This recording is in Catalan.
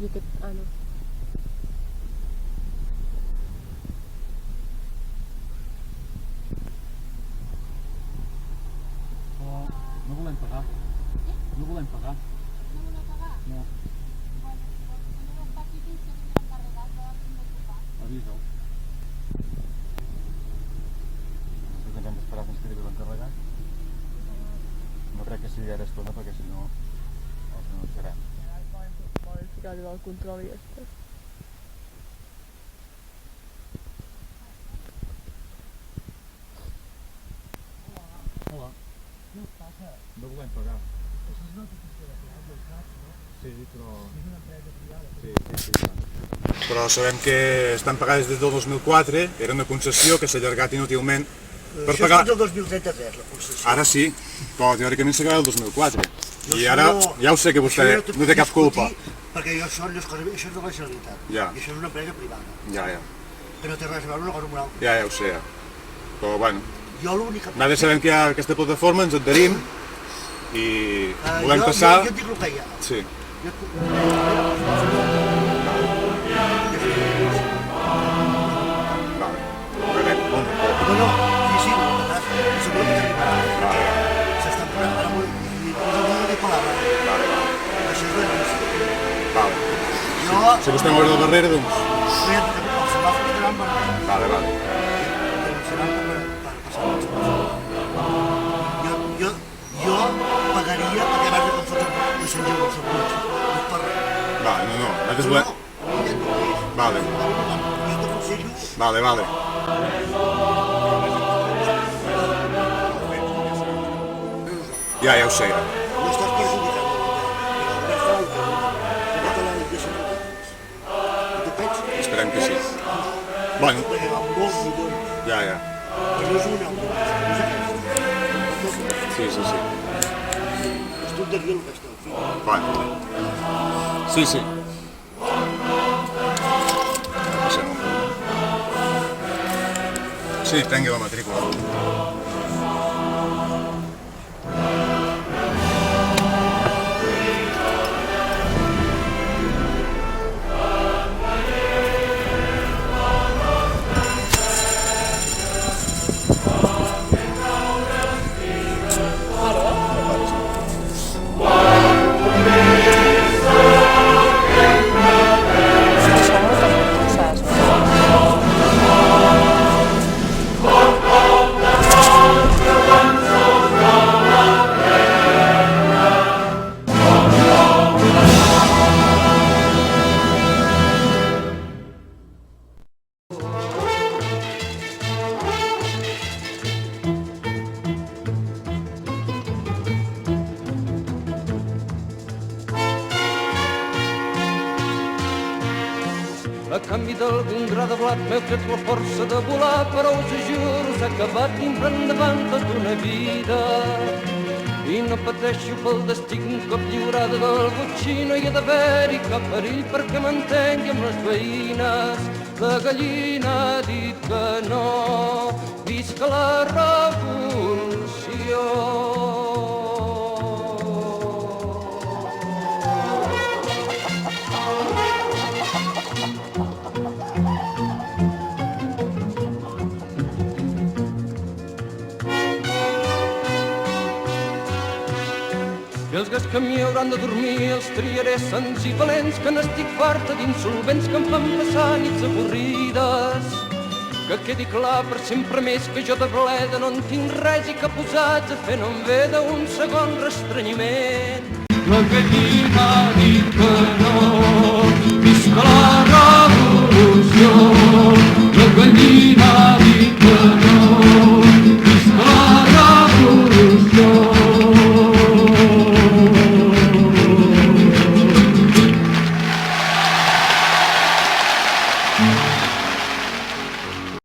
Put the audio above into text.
I aquest... Ah, no. No volem pagar. No volem pagar. No voleu pagar? No. Bueno, no ho faci fins que vingui encarregat, llavors no ho fa. Avisa'l. No sé que ens hem d'esperar fins que arribi l'encarregat. No crec que sigui gaire estona perquè si no els denunciarem. Poden ficar-li al control i ja està. Hola. No volem pagar. Sí, però... Sí. Però sabem que estan pagades des del 2004, era una concessió que s'ha allargat inútilment per Això pagar... és del 2033, la concessió. Ara sí, però teòricament s'acaba el 2004. Jo I això ara no- ja ho sé que vostè això no té cap culpa. Perquè això no és cosa meva, això és de la Generalitat. Ja. I això és una empresa privada, Ja. que no té res a veure una cosa amb una altra. Ja ho sé. Però bueno, Jo l'únic que... nosaltres sabem que hi ha aquesta plataforma, ens adherim i volem passar... Jo et dic el que hi ha. Sí. Jo et... Vale. Anem. No, sí, segur que t'arribarà. Vale. S'estan preparant molt... I posa una de palabra. Vale. Això és l'anunci. Vale. Jo... Si vostè m'ho del darrere, doncs... Els semàfors estaran vermells. Vale. Seran per passar els semàfors. Jo pagaria perquè vas de confondre de Sant Jordi al seu cotxe. No és per res. Vale, no. Nosaltres volem... Vale. Jo t'aconsello... Vale. Ja ho sé, ja. No estàs perjudicant el govern fa el que la deixen en temps. I tu penses? Esperem que sí. Bueno, Perquè va molts milions. ja. Que no és un euro, és aquest. Sí. És tot de dir el que esteu fent. Bueno. Sí. Passem un punt. Sí, prengui la matrícula. A canvi d'algun gra de blat m'heu tret la força de volar, però us ho juro, s'ha acabat dins endavant tota una vida. I no pateixo pel destí que un cop lliurada del botxí no hi ha d'haver-hi cap perill perquè m'entengui amb les veïnes. La gallina ha dit que no, visca la revolució. I els gats que m'hi hauran de dormir els triaré sants i valents, que n'estic farta d'insolvents que em fan passar nits avorrides. Que quedi clar per sempre més que jo de bleda no en tinc res i que posats a fer no em ve d'un segon restrenyiment. La gallina ha dit que no.